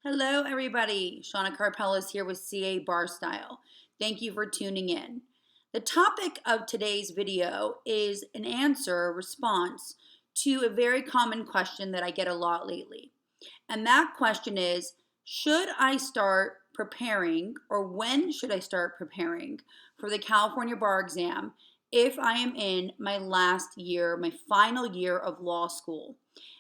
Hello, everybody. Shana Karpeles here with CA Bar Style. Thank you for tuning in. The topic of today's video is an response to a very common question that I get a lot lately. And that question is, should I start preparing or when should I start preparing for the California bar exam if I am in my last year, my final year of law school?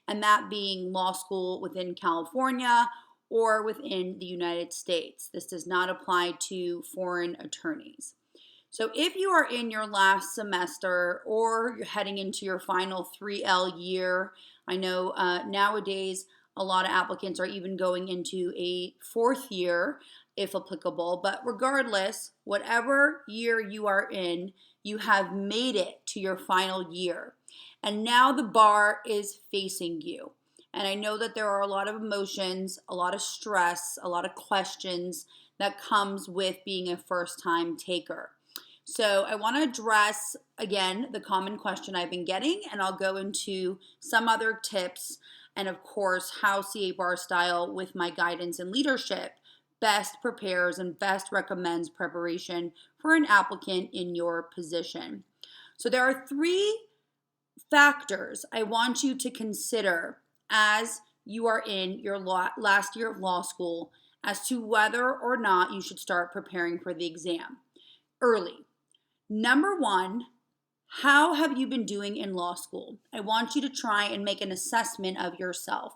And that being law school within California or within the United States. This does not apply to foreign attorneys. So if you are in your last semester or you're heading into your final 3L year, I know nowadays a lot of applicants are even going into a fourth year if applicable, but regardless, whatever year you are in, you have made it to your final year. And now the bar is facing you. And I know that there are a lot of emotions, a lot of stress, a lot of questions that comes with being a first-time taker. So I want to address, again, the common question I've been getting, and I'll go into some other tips and, of course, how CA Bar Style, with my guidance and leadership, best prepares and best recommends preparation for an applicant in your position. So there are three factors I want you to consider as you are in your last year of law school as to whether or not you should start preparing for the exam early. Number one, how have you been doing in law school? I want you to try and make an assessment of yourself.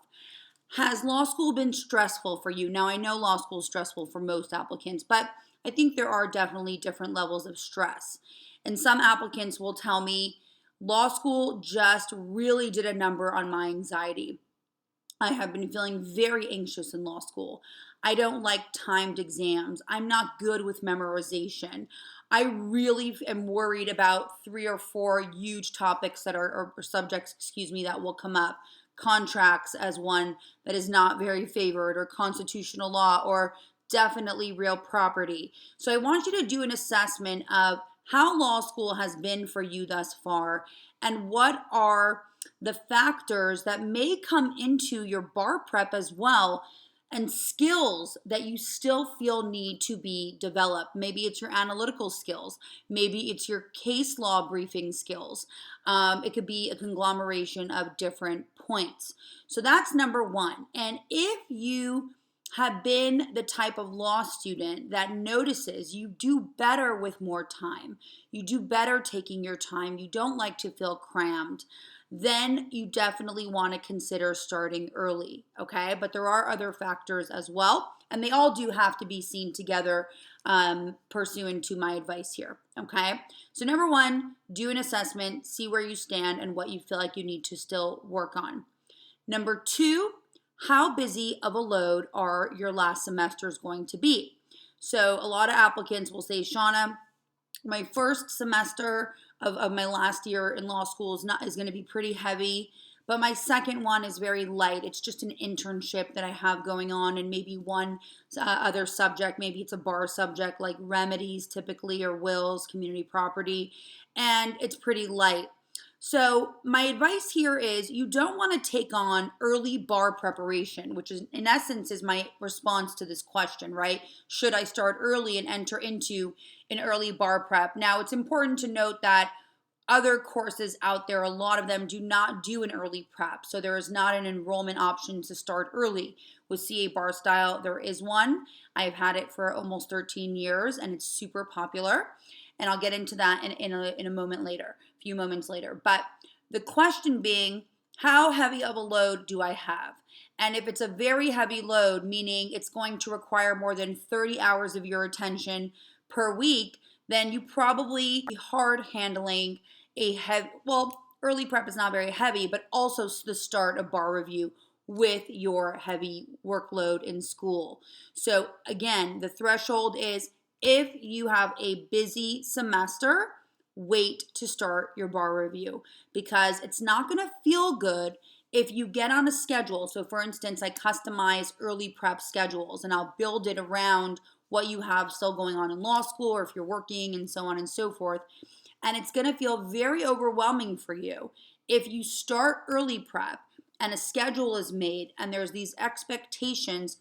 Has law school been stressful for you? Now, I know law school is stressful for most applicants, but I think there are definitely different levels of stress. And some applicants will tell me, law school just really did a number on my anxiety. I have been feeling very anxious in law school. I don't like timed exams. I'm not good with memorization. I really am worried about 3 or 4 huge topics that are, or subjects, that will come up. Contracts as one that is not very favored, or constitutional law, or definitely real property. So I want you to do an assessment of how law school has been for you thus far and what are the factors that may come into your bar prep as well, and skills that you still feel need to be developed. Maybe it's your analytical skills. Maybe it's your case law briefing skills. It could be a conglomeration of different points. So that's number one. And if you have been the type of law student that notices you do better with more time, you do better taking your time, you don't like to feel crammed, then you definitely want to consider starting early, okay? But there are other factors as well, and they all do have to be seen together pursuant to my advice here, okay? So number one, do an assessment, see where you stand and what you feel like you need to still work on. Number two, how busy of a load are your last semesters going to be? So a lot of applicants will say, Shauna, my first semester of my last year in law school is going to be pretty heavy, but my second one is very light. It's just an internship that I have going on, and maybe one other subject. Maybe it's a bar subject like remedies typically, or wills, community property, and it's pretty light. So my advice here is you don't want to take on early bar preparation, which is in essence is my response to this question, right? Should I start early and enter into an early bar prep? Now, it's important to note that other courses out there, a lot of them do not do an early prep. So there is not an enrollment option to start early. With CA Bar Style, there is one. I've had it for almost 13 years and it's super popular. And I'll get into that in a moment later, a few moments later. But the question being, how heavy of a load do I have? And if it's a very heavy load, meaning it's going to require more than 30 hours of your attention per week, then you probably be hard handling early prep is not very heavy, but also the start of bar review with your heavy workload in school. So again, the threshold is if you have a busy semester, wait to start your bar review, because it's not going to feel good if you get on a schedule. So for instance, I customize early prep schedules and I'll build it around what you have still going on in law school, or if you're working, and so on and so forth. And it's going to feel very overwhelming for you if you start early prep and a schedule is made and there's these expectations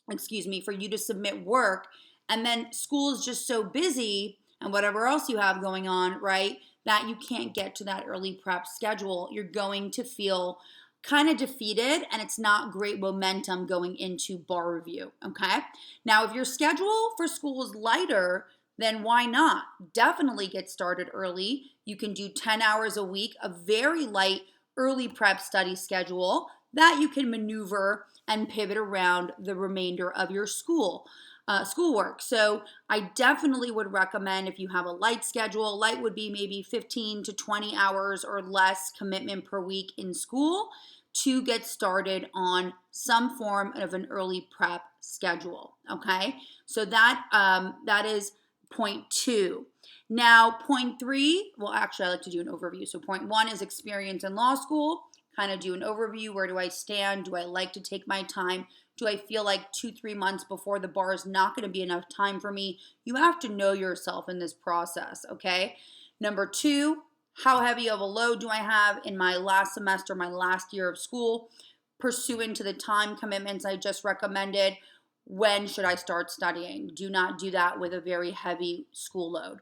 for you to submit work, and then school is just so busy and whatever else you have going on, right, that you can't get to that early prep schedule, you're going to feel kind of defeated, and it's not great momentum going into bar review, okay? Now, if your schedule for school is lighter, then why not? Definitely get started early. You can do 10 hours a week, a very light early prep study schedule that you can maneuver and pivot around the remainder of your schoolwork. So I definitely would recommend, if you have a light schedule, light would be maybe 15 to 20 hours or less commitment per week in school, to get started on some form of an early prep schedule, okay? So that is point 2. Now, point 3, well, actually, I like to do an overview. So point 1 is experience in law school, kind of do an overview. Where do I stand? Do I like to take my time? Do I feel like 2-3 months before the bar is not going to be enough time for me? You have to know yourself in this process, okay? Number 2, how heavy of a load do I have in my last semester, my last year of school, pursuant to the time commitments I just recommended? When should I start studying? Do not do that with a very heavy school load.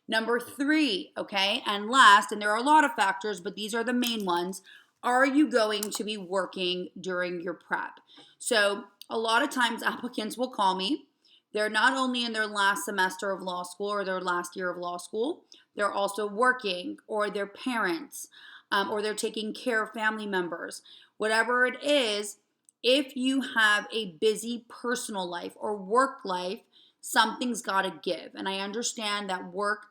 Number 3, okay, and last, and there are a lot of factors, but these are the main ones, are you going to be working during your prep? So a lot of times applicants will call me. They're not only in their last semester of law school or their last year of law school, they're also working, or they're parents, or they're taking care of family members. Whatever it is, if you have a busy personal life or work life, something's got to give. And I understand that work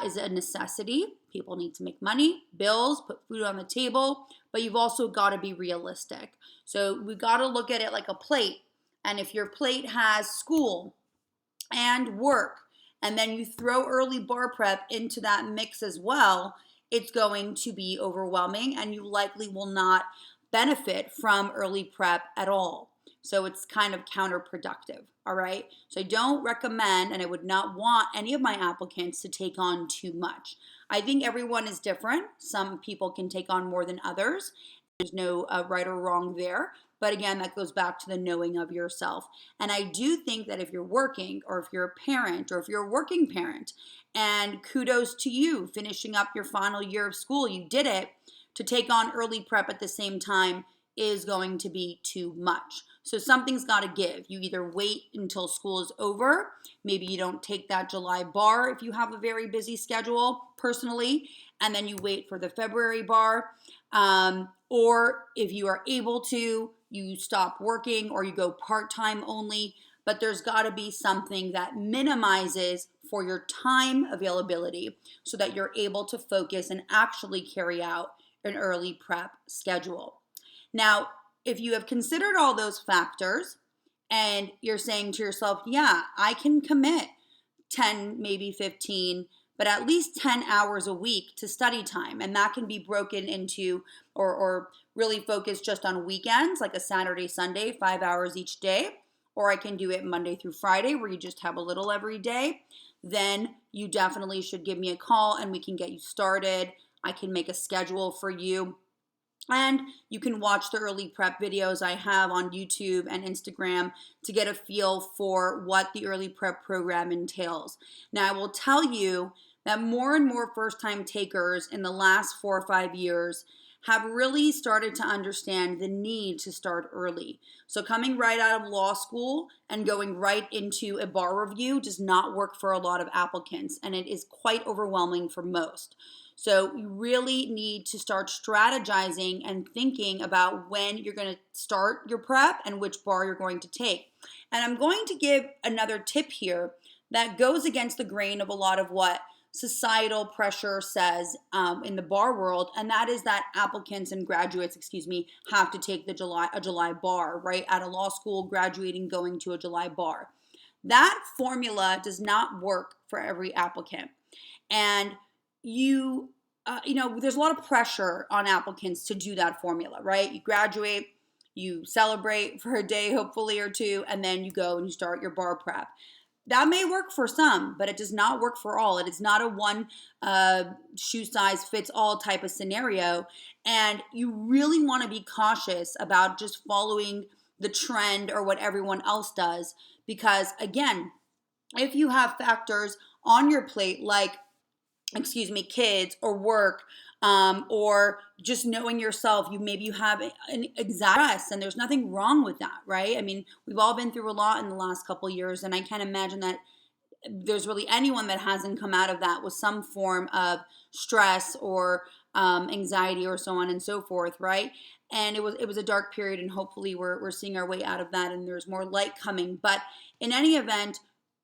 is a necessity. People need to make money, bills, put food on the table, but you've also got to be realistic. So we've got to look at it like a plate. And if your plate has school and work, and then you throw early bar prep into that mix as well, it's going to be overwhelming, and you likely will not benefit from early prep at all. So it's kind of counterproductive, all right? So I don't recommend, and I would not want any of my applicants to take on too much. I think everyone is different. Some people can take on more than others. There's no right or wrong there. But again, that goes back to the knowing of yourself. And I do think that if you're working, or if you're a parent, or if you're a working parent, and kudos to you finishing up your final year of school, you did it, to take on early prep at the same time is going to be too much. So something's got to give. You either wait until school is over. Maybe you don't take that July bar if you have a very busy schedule personally, and then you wait for the February bar. Or if you are able to, you stop working or you go part-time only. But there's got to be something that minimizes for your time availability so that you're able to focus and actually carry out an early prep schedule. Now, if you have considered all those factors and you're saying to yourself, yeah, I can commit 10, maybe 15, but at least 10 hours a week to study time. And that can be broken into or really focused just on weekends, like a Saturday, Sunday, 5 hours each day. Or I can do it Monday through Friday, where you just have a little every day. Then you definitely should give me a call and we can get you started. I can make a schedule for you. And you can watch the early prep videos I have on YouTube and Instagram to get a feel for what the early prep program entails. Now, I will tell you that more and more first-time takers in the last 4 or 5 years have really started to understand the need to start early. So coming right out of law school and going right into a bar review does not work for a lot of applicants, and it is quite overwhelming for most. So you really need to start strategizing and thinking about when you're going to start your prep and which bar you're going to take. And I'm going to give another tip here that goes against the grain of a lot of what societal pressure says in the bar world, and that is that applicants and graduates, have to take a July bar, right? Out of law school, graduating, going to a July bar. That formula does not work for every applicant. And there's a lot of pressure on applicants to do that formula, right? You graduate, you celebrate for a day, hopefully, or two, and then you go and you start your bar prep. That may work for some, but it does not work for all. It is not a one shoe size fits all type of scenario. And you really want to be cautious about just following the trend or what everyone else does. Because again, if you have factors on your plate like, kids or work, or just knowing yourself, maybe you have an anxiety, and there's nothing wrong with that, right? I mean, we've all been through a lot in the last couple of years, and I can't imagine that there's really anyone that hasn't come out of that with some form of stress or anxiety or so on and so forth, right? And it was a dark period, and hopefully we're seeing our way out of that, and there's more light coming. But in any event,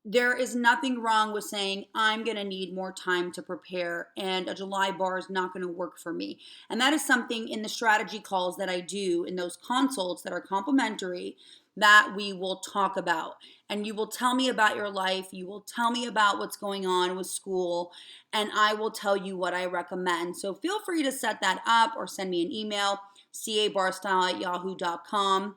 there is nothing wrong with saying, I'm going to need more time to prepare, and a July bar is not going to work for me. And that is something in the strategy calls that I do, in those consults that are complimentary, that we will talk about. And you will tell me about your life. You will tell me about what's going on with school, and I will tell you what I recommend. So feel free to set that up or send me an email, cabarstyle@yahoo.com.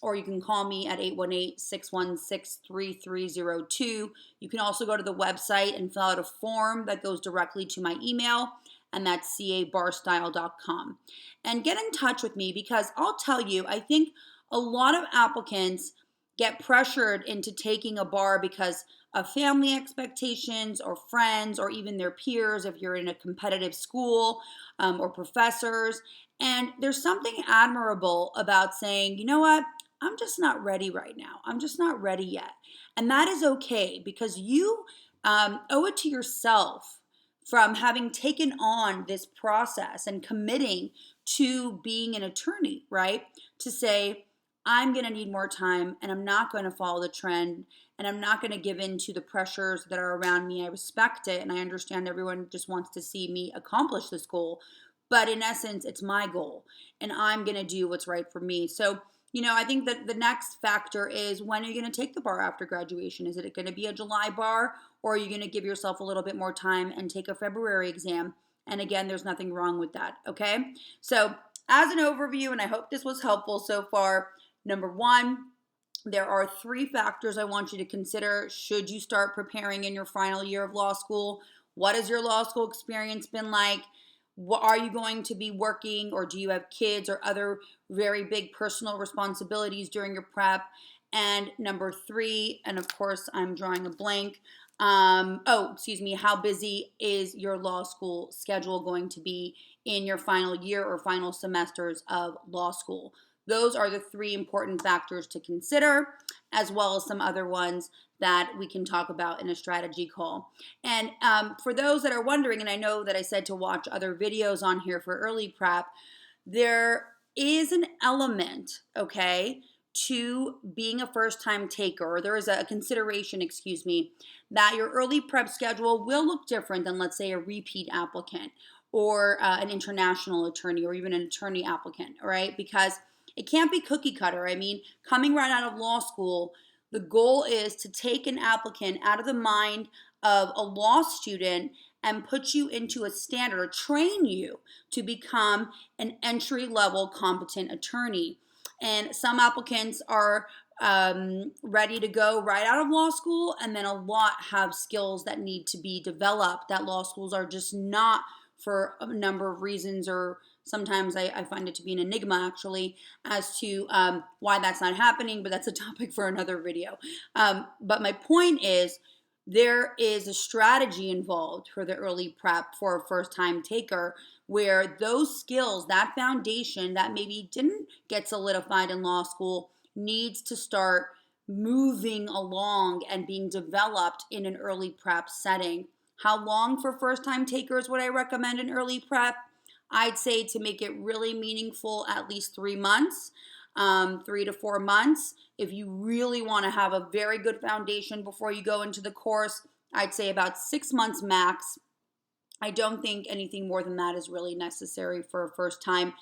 Or you can call me at 818-616-3302. You can also go to the website and fill out a form that goes directly to my email, and that's cabarstyle.com. And get in touch with me, because I'll tell you, I think a lot of applicants get pressured into taking a bar because of family expectations or friends or even their peers if you're in a competitive school, or professors. And there's something admirable about saying, you know what? I'm just not ready right now. I'm just not ready yet. And that is okay, because you owe it to yourself, from having taken on this process and committing to being an attorney, right? To say, I'm going to need more time, and I'm not going to follow the trend, and I'm not going to give in to the pressures that are around me. I respect it, and I understand everyone just wants to see me accomplish this goal. But in essence, it's my goal, and I'm going to do what's right for me. So, I think that the next factor is, when are you going to take the bar after graduation? Is it going to be a July bar, or are you going to give yourself a little bit more time and take a February exam? And again, there's nothing wrong with that, okay? So as an overview, and I hope this was helpful so far, number one, there are 3 factors I want you to consider should you start preparing in your final year of law school. What has your law school experience been like? Are you going to be working, or do you have kids or other very big personal responsibilities during your prep? And number 3, and of course I'm drawing a blank, how busy is your law school schedule going to be in your final year or final semesters of law school? Those are the 3 important factors to consider, as well as some other ones that we can talk about in a strategy call. And for those that are wondering, and I know that I said to watch other videos on here for early prep, there is an element, okay, to being a first-time taker. There is a consideration, that your early prep schedule will look different than, let's say, a repeat applicant, or an international attorney, or even an attorney applicant, right? Because it can't be cookie cutter. I mean, coming right out of law school, the goal is to take an applicant out of the mind of a law student and put you into a standard, or train you to become an entry-level competent attorney. And some applicants are ready to go right out of law school, and then a lot have skills that need to be developed that law schools are just not, for a number of reasons, or sometimes I find it to be an enigma, actually, as to why that's not happening, but that's a topic for another video. But my point is, there is a strategy involved for the early prep for a first-time taker, where those skills, that foundation that maybe didn't get solidified in law school, needs to start moving along and being developed in an early prep setting. How long for first-time takers would I recommend an early prep? I'd say, to make it really meaningful, at least 3 months, 3 to 4 months. If you really want to have a very good foundation before you go into the course, I'd say about 6 months max. I don't think anything more than that is really necessary for a first-time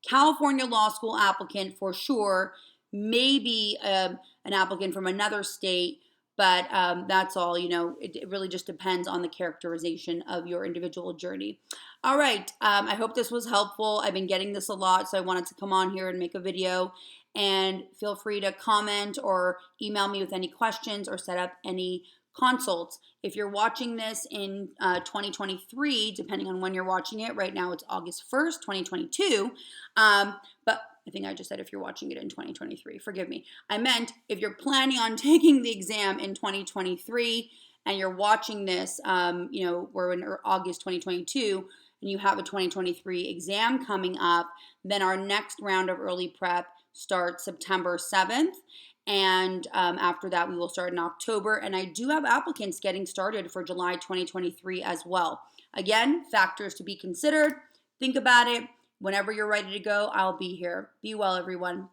California law school applicant, for sure. Maybe an applicant from another state, but that's all. It really just depends on the characterization of your individual journey. All right, I hope this was helpful. I've been getting this a lot, so I wanted to come on here and make a video. And feel free to comment or email me with any questions, or set up any consults. If you're watching this in 2023, depending on when you're watching it, right now it's August 1st, 2022, but I think I just said if you're watching it in 2023. Forgive me. I meant if you're planning on taking the exam in 2023 and you're watching this, we're in August 2022, and you have a 2023 exam coming up, then our next round of early prep starts September 7th. And after that, we will start in October. And I do have applicants getting started for July 2023 as well. Again, factors to be considered. Think about it. Whenever you're ready to go, I'll be here. Be well, everyone.